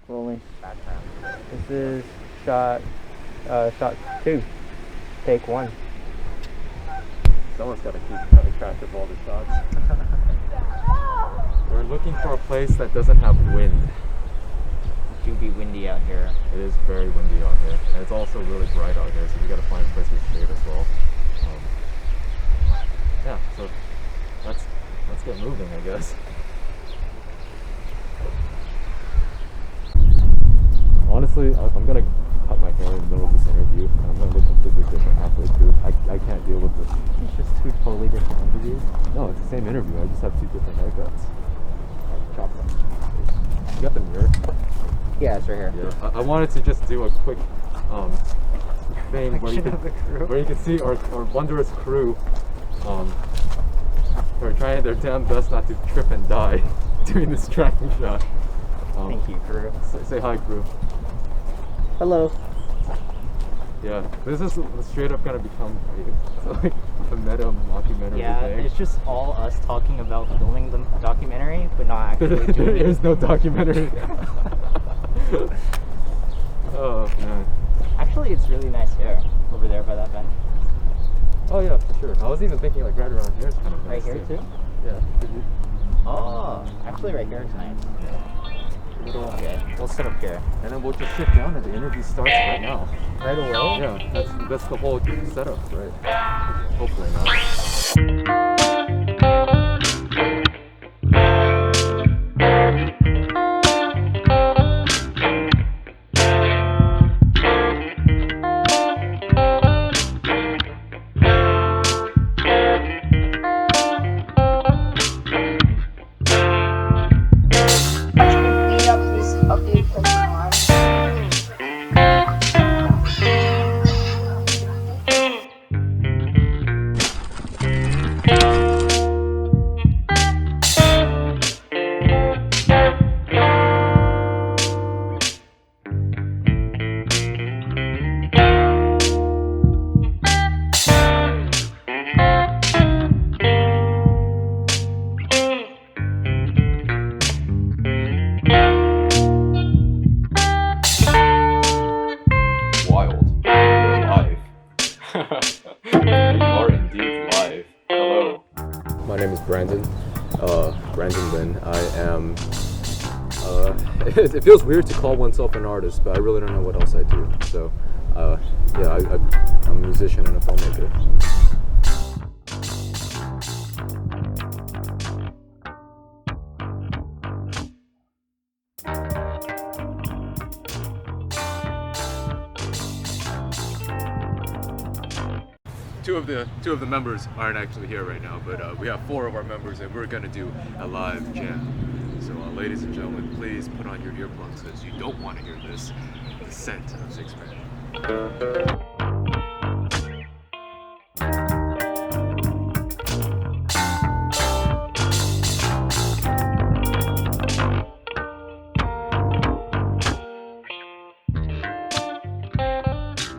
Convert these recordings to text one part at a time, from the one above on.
Rolling. This is shot 2. Take 1. Someone's got to keep track of all the shots. We're looking for a place that doesn't have wind. It do be windy out here. It is very windy out here, and it's also really bright out here, so we got to find a place with shade as well. Yeah, so let's get moving, I guess. Honestly, I'm gonna cut my hair in the middle of this interview, and I'm gonna look completely different halfway through. I can't deal with this. It's just 2 totally different interviews. No, it's the same interview. I just have 2 different haircuts. Chop them. You got the mirror? Yeah, it's right here. Yeah. I wanted to just do a quick thing where you can see our wondrous crew. They're trying their damn best not to trip and die doing this tracking shot. Thank you, crew. Say hi, crew. Hello. Yeah, this is straight up gonna become like a meta mockumentary thing. It's just all us talking about filming the documentary, but not actually doing it. There's no documentary. Oh man. Actually, it's really nice here over there by that bench. Oh yeah, for sure. I was even thinking like right around here is kind of nice. Right here too? Yeah. Oh, actually right here is nice. Okay, we'll sit up here. And then we'll just sit down and the interview starts right now. Right away? Yeah, that's the whole setup, right? Hopefully not. My name is Brandon Lien. I am, it feels weird to call oneself an artist, but I really don't know what else I do. So, yeah, I'm a musician and a filmmaker. Two of the members aren't actually here right now, but we have 4 of our members, and we're gonna do a live jam. So, ladies and gentlemen, please put on your earplugs because you don't want to hear this descent of 6 Man.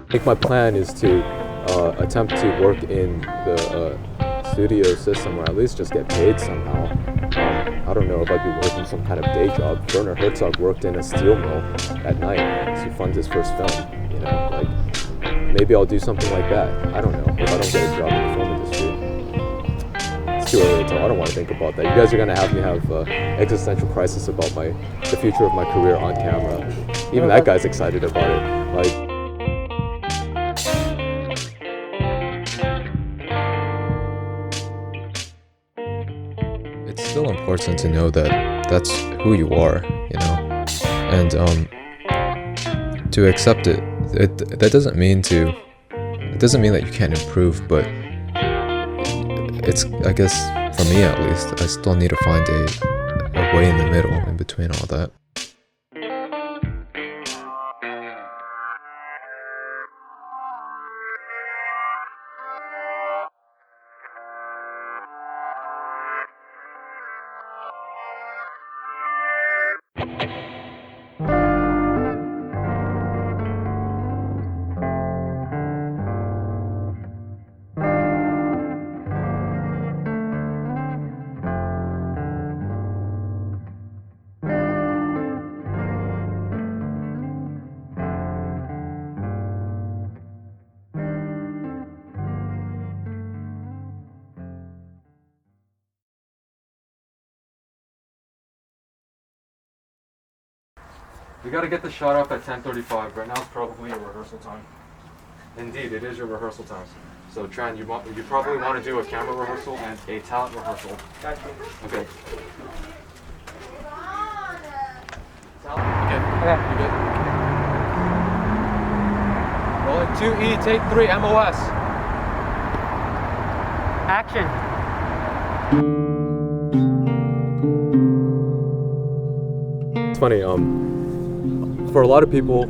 I think my plan is to attempt to work in the studio system, or at least just get paid somehow. I don't know if I'd be working some kind of day job. Werner Herzog worked in a steel mill at night to fund his first film. You know, like maybe I'll do something like that. I don't know if I don't get a job in the film industry. It's too early to tell. I don't want to think about that. You guys are gonna have me have existential crisis about the future of my career on camera. Even that guy's excited about it. Like. It's still important to know that that's who you are, you know, and to accept it. That doesn't mean that you can't improve, but it's, I guess, for me at least, I still need to find a way in the middle in between all that. We gotta get the shot off at 10:35. Right now it's probably your rehearsal time. Indeed, it is your rehearsal time. So Tran, you probably want to do a camera rehearsal and a talent rehearsal. Gotcha. Okay. Okay. Okay. You good? Rolling 2E, take 3, MOS. Action. It's funny, for a lot of people,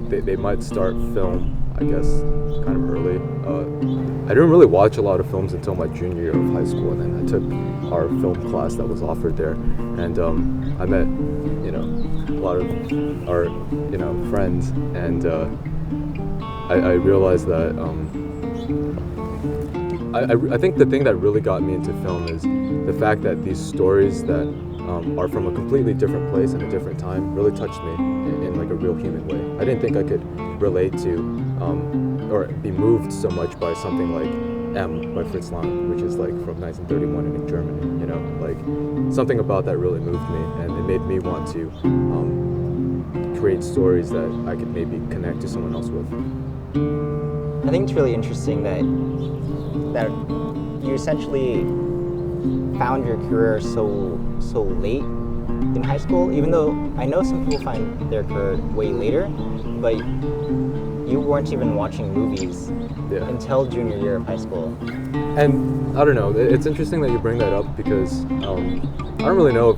they might start film, I guess, kind of early. I didn't really watch a lot of films until my junior year of high school, and then I took our film class that was offered there, and I met, a lot of our, friends, and I realized that I think the thing that really got me into film is the fact that these stories that are from a completely different place and a different time really touched me in like a real human way. I didn't think I could relate to or be moved so much by something like M by Fritz Lang, which is like from 1931 in Germany. Like something about that really moved me, and it made me want to create stories that I could maybe connect to someone else with. I think it's really interesting that you essentially found your career so late in high school, even though I know some people find their career way later, but you weren't even watching movies until junior year of high school. And I don't know, it's interesting that you bring that up because I don't really know if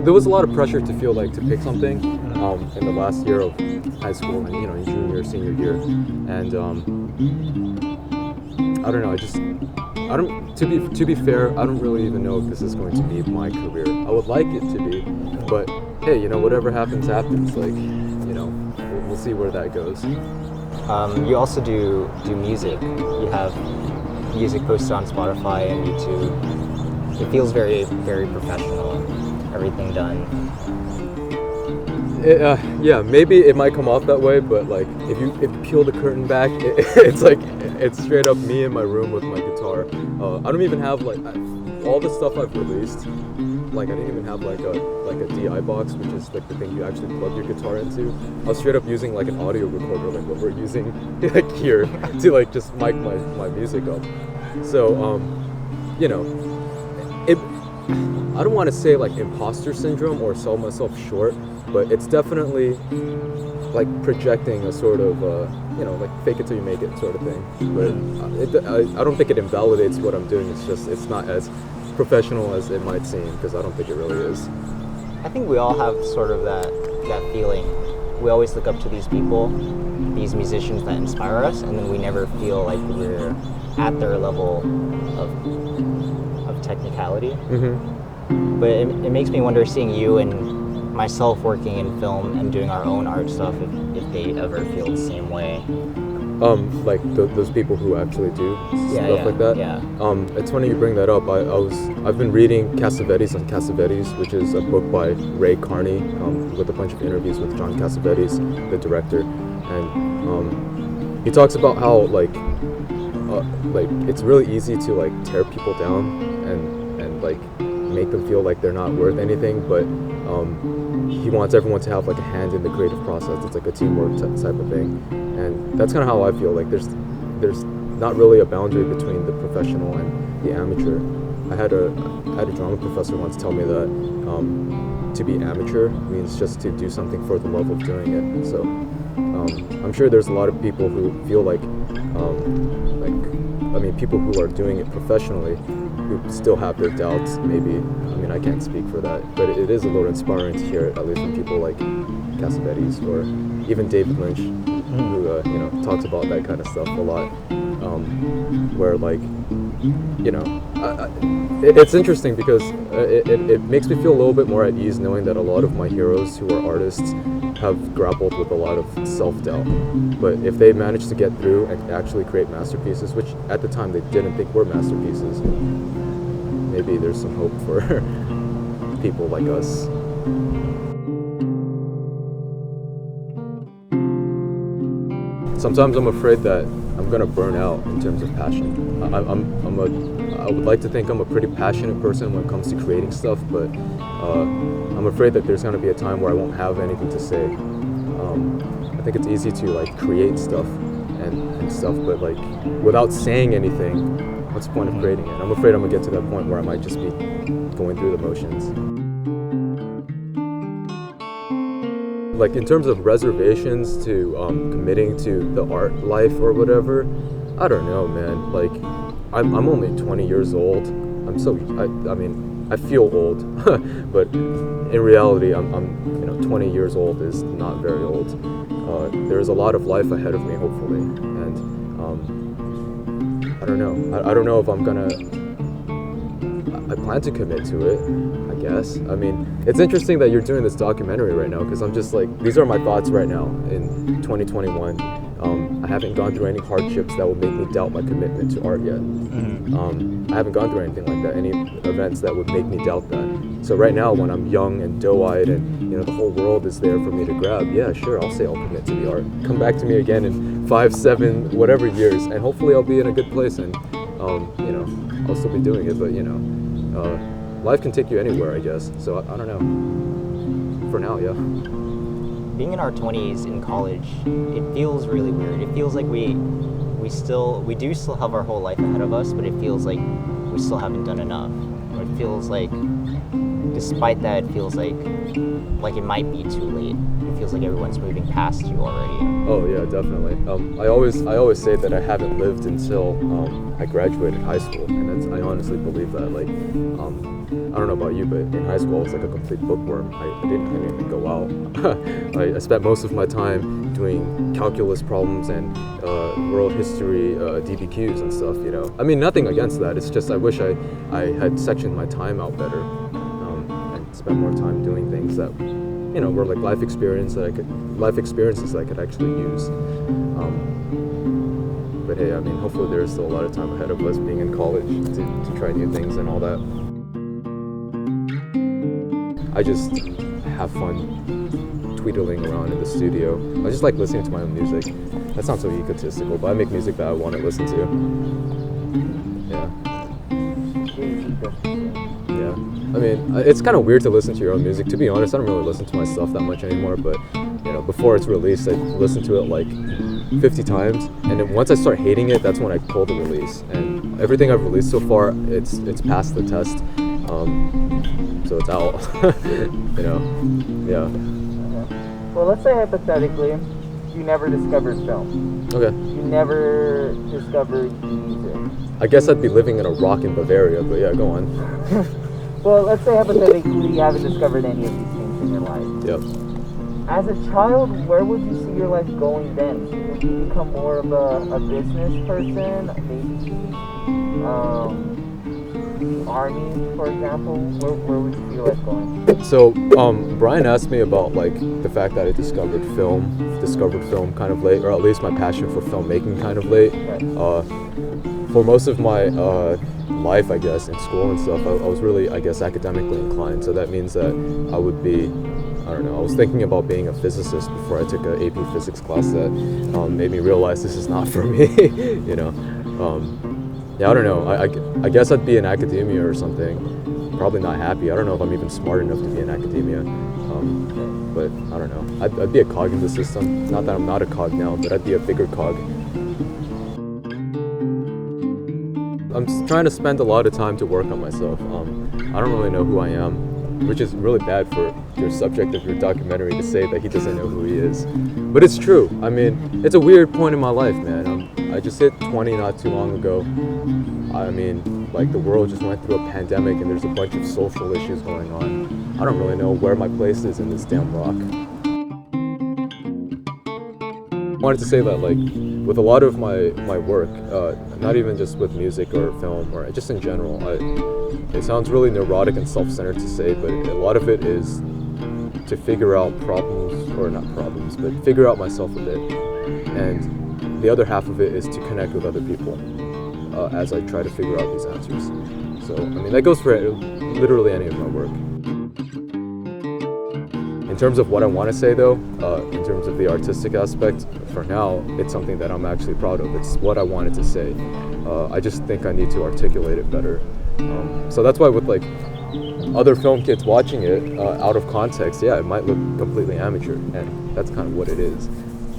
there was a lot of pressure to feel like to pick something in the last year of high school and in junior, senior year, and I don't know, to be fair, I don't really even know if this is going to be my career. I would like it to be, but hey, whatever happens, happens. Like, we'll see where that goes. You also do music. You have music posted on Spotify and YouTube. It feels very, very professional. Everything done. Yeah, maybe it might come off that way, but like if you peel the curtain back, it's straight up me in my room with my guitar. I don't even have all the stuff I've released. Like I didn't even have like a DI box, which is like the thing you actually plug your guitar into. I was straight up using like an audio recorder, like what we're using like here, to like just mic my music up. So I don't want to say like imposter syndrome or sell myself short, but it's definitely like projecting a sort of like fake it till you make it sort of thing. But I don't think it invalidates what I'm doing. It's not as professional as it might seem, because I don't think it really is. I think we all have sort of that feeling. We always look up to these people, these musicians that inspire us, and then we never feel like we're at their level of technicality. Mm-hmm. But it makes me wonder, seeing you and myself working in film and doing our own art stuff, if they ever feel the same way. Like those people who actually do stuff like that. Yeah. It's funny you bring that up. I've been reading Cassavetes on Cassavetes, which is a book by Ray Carney, with a bunch of interviews with John Cassavetes, the director, and he talks about how like it's really easy to like tear people down and like make them feel like they're not worth anything, but he wants everyone to have like a hand in the creative process. It's like a teamwork type of thing, and that's kind of how I feel. Like there's not really a boundary between the professional and the amateur. I had a drama professor once tell me that to be amateur means just to do something for the love of doing it. So I'm sure there's a lot of people who feel like people who are doing it professionally who still have their doubts, maybe, I mean, I can't speak for that, but it is a little inspiring to hear it, at least from people like Cassavetes or even David Lynch, who, you know, talks about that kind of stuff a lot, where, like, you know, it's interesting because it makes me feel a little bit more at ease knowing that a lot of my heroes who are artists have grappled with a lot of self-doubt. But if they manage to get through and actually create masterpieces, which at the time they didn't think were masterpieces, maybe there's some hope for people like us. Sometimes I'm afraid that I'm gonna burn out in terms of passion. I would like to think I'm a pretty passionate person when it comes to creating stuff, but I'm afraid that there's gonna be a time where I won't have anything to say. I think it's easy to like create stuff and stuff, but like without saying anything, what's the point of creating it? I'm afraid I'm gonna get to that point where I might just be going through the motions. Like in terms of reservations to committing to the art life or whatever, I don't know, man. Like I'm only 20 years old. I mean, I feel old, but in reality, I'm 20 yeers old is not very old. There's a lot of life ahead of me, hopefully, and I don't know. I don't know if I'm gonna. I plan to commit to it, I guess. I mean, it's interesting that you're doing this documentary right now because I'm just like, these are my thoughts right now in 2021. I haven't gone through any hardships that would make me doubt my commitment to art yet. I haven't gone through anything like that, any events that would make me doubt that. So right now, when I'm young and doe-eyed and the whole world is there for me to grab, yeah, sure, I'll say I'll commit to the art. Come back to me again in 5, 7, whatever years, and hopefully I'll be in a good place and I'll still be doing it. But life can take you anywhere, I guess. So I don't know. For now, yeah. Being in our 20s in college, it feels really weird. It feels like we do still have our whole life ahead of us, but it feels like we still haven't done enough. Or it feels like, despite that, it feels like it might be too late. It feels like everyone's moving past you already. Oh yeah, definitely. I always say that I haven't lived until I graduated high school, and I honestly believe that. Like, I don't know about you, but in high school I was like a complete bookworm. I didn't even go out. I spent most of my time doing calculus problems and world history DBQs and stuff. I mean, nothing against that. It's just I wish I had sectioned my time out better and spent more time doing things that were like life experiences that I could actually use. But hey, I mean, hopefully there is still a lot of time ahead of us being in college to try new things and all that. I just have fun tweedling around in the studio. I just like listening to my own music. That sounds so egotistical, but I make music that I want to listen to. Yeah. I mean, it's kind of weird to listen to your own music. To be honest, I don't really listen to myself that much anymore, but before it's released, I listen to it like 50 times, and then once I start hating it, that's when I pull the release. And everything I've released so far, it's passed the test, so it's out. Yeah. Well, let's say hypothetically, you never discovered film. Okay. You never discovered music. I guess I'd be living in a rock in Bavaria, but yeah, go on. Well, let's say hypothetically you haven't discovered any of these things in your life. Yep. As a child, where would you see your life going then? Would you become more of a business person? Maybe army, for example? Where would you see your life going? So, Brian asked me about like the fact that I discovered film kind of late, or at least my passion for filmmaking kind of late. Right. For most of my life, I guess, in school and stuff, I was really, I guess, academically inclined. So that means that I would be, I don't know, I was thinking about being a physicist before I took an AP physics class that made me realize this is not for me, Yeah, I don't know. I guess I'd be in academia or something. Probably not happy. I don't know if I'm even smart enough to be in academia. But I don't know. I'd be a cog in the system. Not that I'm not a cog now, but I'd be a bigger cog. I'm trying to spend a lot of time to work on myself. I don't really know who I am, which is really bad for your subject of your documentary to say that he doesn't know who he is. But it's true. I mean, it's a weird point in my life, man. I just hit 20 not too long ago. I mean, like the world just went through a pandemic and there's a bunch of social issues going on. I don't really know where my place is in this damn rock. I wanted to say that like with a lot of my work, not even just with music or film or just in general, it sounds really neurotic and self-centered to say, but a lot of it is to figure out problems, or not problems, but figure out myself a bit. And the other half of it is to connect with other people as I try to figure out these answers. So, I mean, that goes for literally any of my work. In terms of what I want to say though, in terms of the artistic aspect, for now, it's something that I'm actually proud of. It's what I wanted to say. I just think I need to articulate it better. So that's why with like other film kids watching it out of context, yeah, it might look completely amateur, and that's kind of what it is.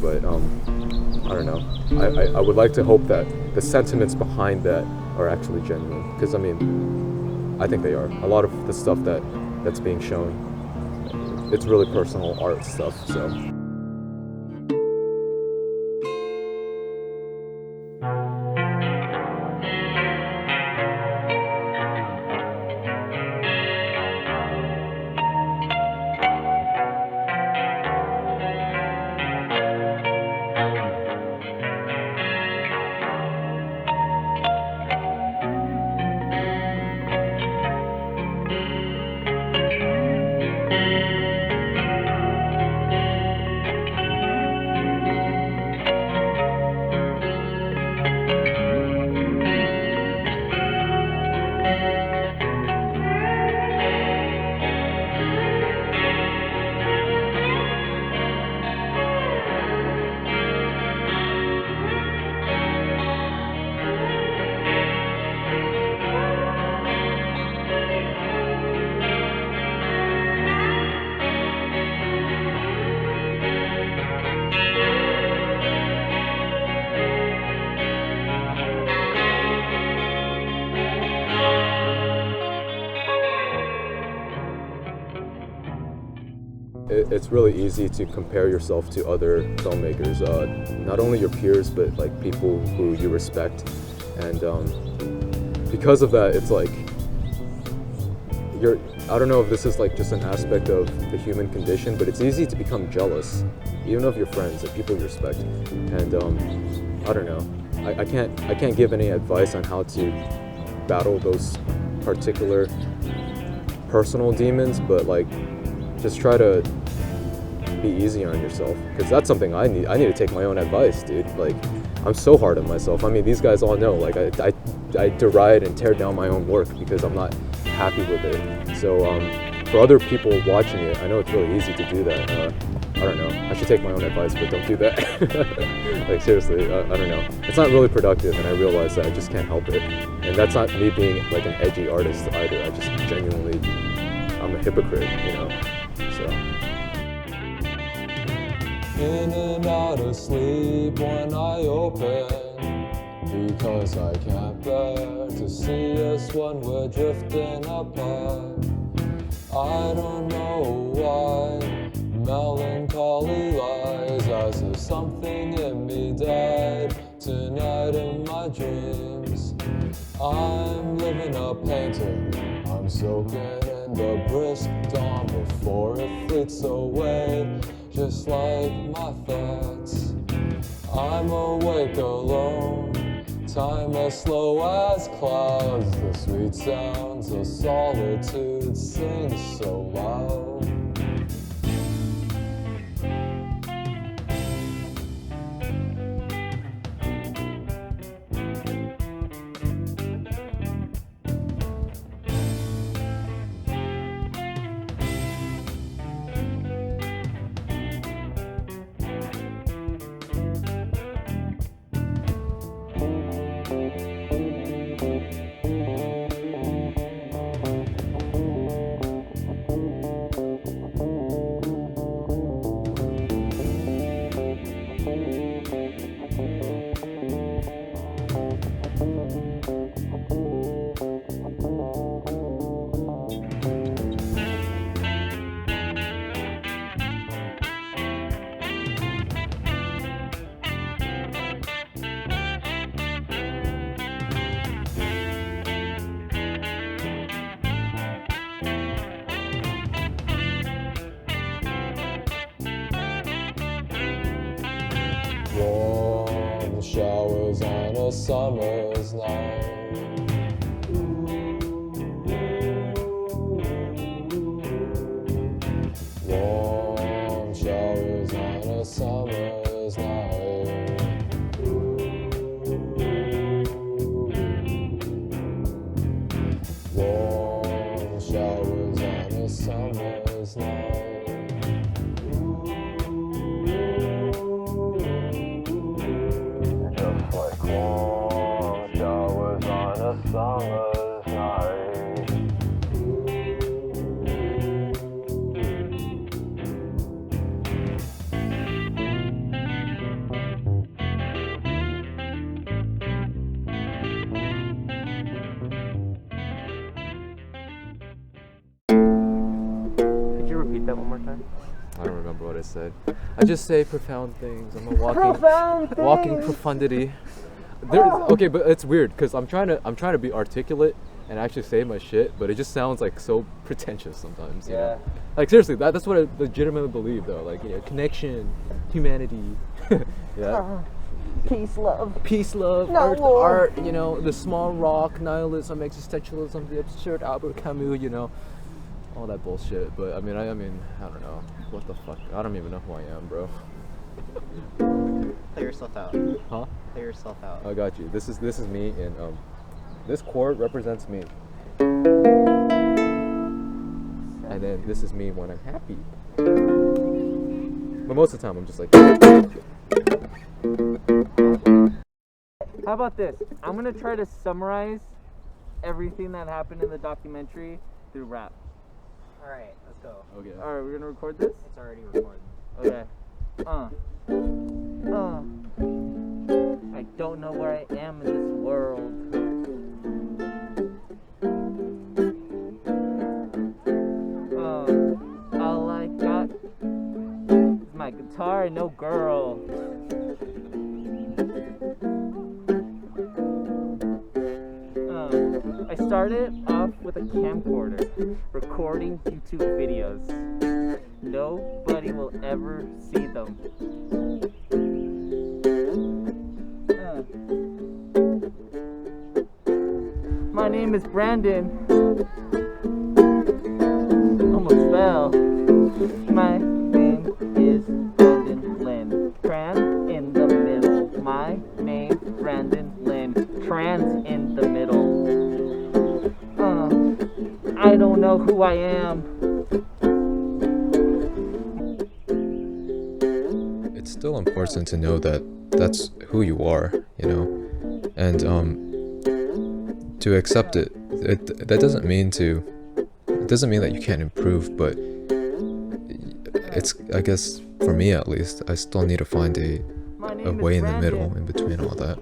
But I don't know. I would like to hope that the sentiments behind that are actually genuine, because I mean, I think they are. A lot of the stuff that's being shown, it's really personal art stuff. So. It's really easy to compare yourself to other filmmakers, not only your peers, but like people who you respect. And because of that, it's like, I don't know if this is like just an aspect of the human condition, but it's easy to become jealous, even of your friends and people you respect. And I don't know, I can't give any advice on how to battle those particular personal demons, but like, just try to be easy on yourself, because that's something I need to take my own advice, dude. Like, I'm so hard on myself. I mean, these guys all know, like, I deride and tear down my own work because I'm not happy with it. So for other people watching it, I know it's really easy to do that. I don't know, I should take my own advice, but don't do that. Like, seriously, I don't know. It's not really productive, and I realize that I just can't help it. And that's not me being like an edgy artist either. I just genuinely, I'm a hypocrite, you know. So. In and out of sleep when I open, because I can't bear to see us when we're drifting apart. I don't know why melancholy lies, as if something in me died tonight in my dreams. I'm living a painting, I'm soaking in the brisk dawn before it fleets away, just like my thoughts. I'm awake alone, time as slow as clouds. The sweet sounds of solitude sing so loud. summer's night. Warm showers on a summer's night. Warm showers on a summer's night. Just like warm showers on a summer's night. Could you repeat that one more time? I don't remember what I said. I just say profound things. I'm a walking Profound profundity. Okay, but it's weird because I'm trying to be articulate and actually say my shit, but it just sounds like so pretentious sometimes. You know? Like seriously, that's what I legitimately believe though. Like, you know, connection, humanity. Yeah. Peace, love. Peace, love, No earth, war. art, you know, the small rock, nihilism, existentialism, the absurd Albert Camus, you know, all that bullshit. But I mean, I don't know. What the fuck? I don't even know who I am, bro. Play yourself out. Huh? Play yourself out. I got you. This is me, and this chord represents me. And then this is me when I'm happy. But most of the time, I'm just like. How about this? I'm gonna try to summarize everything that happened in the documentary through rap. All right, let's go. Okay. Alright, we're gonna record this? It's already recording. Okay. I don't know where I am in this world. All I got is my guitar and no girl. I started off with a camcorder, recording YouTube videos. Nobody will ever see them. My name is Brandon. Almost fell. My name is Brandon Lien. Trans in the middle. My name Brandon Lien. Trans in the middle. I don't know who I am. It's still important to know that that's who you are, you know, and to accept it. That doesn't mean that you can't improve, but it's, I guess for me at least, I still need to find a way in the middle in between all that.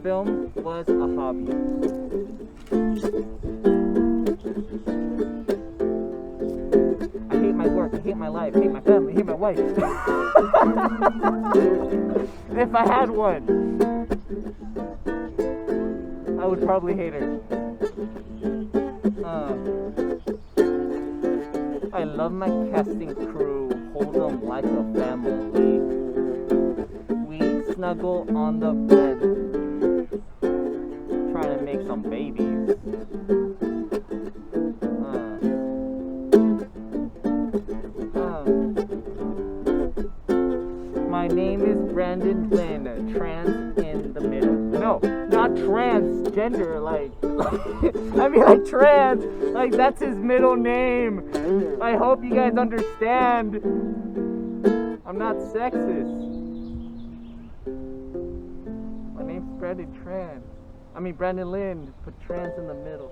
Film was a hobby. I hate my work, I hate my life, I hate my family, I hate my wife. If I had one, I would probably hate her. I love my casting crew, hold them like a family. We snuggle on the bed, trying to make some babies. My name is Brandon Lien, trans in the middle. No, not transgender, like I mean like trans, like that's his middle name. I hope you guys understand. I'm not sexist. My name's Brandon Brandon Lien, put trans in the middle.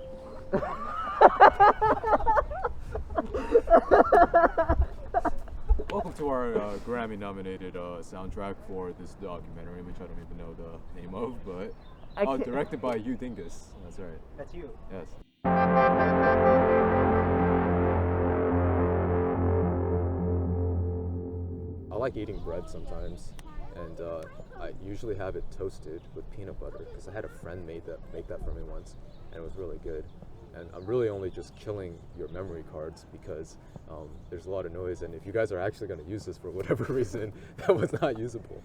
Welcome to our Grammy-nominated soundtrack for this documentary, which I don't even know the name of, but directed by you Dingus. That's right. That's you. Yes. I like eating bread sometimes, and I usually have it toasted with peanut butter because I had a friend make that for me once, and it was really good. and I'm really only just killing your memory cards because there's a lot of noise, and if you guys are actually going to use this for whatever reason, that was not usable.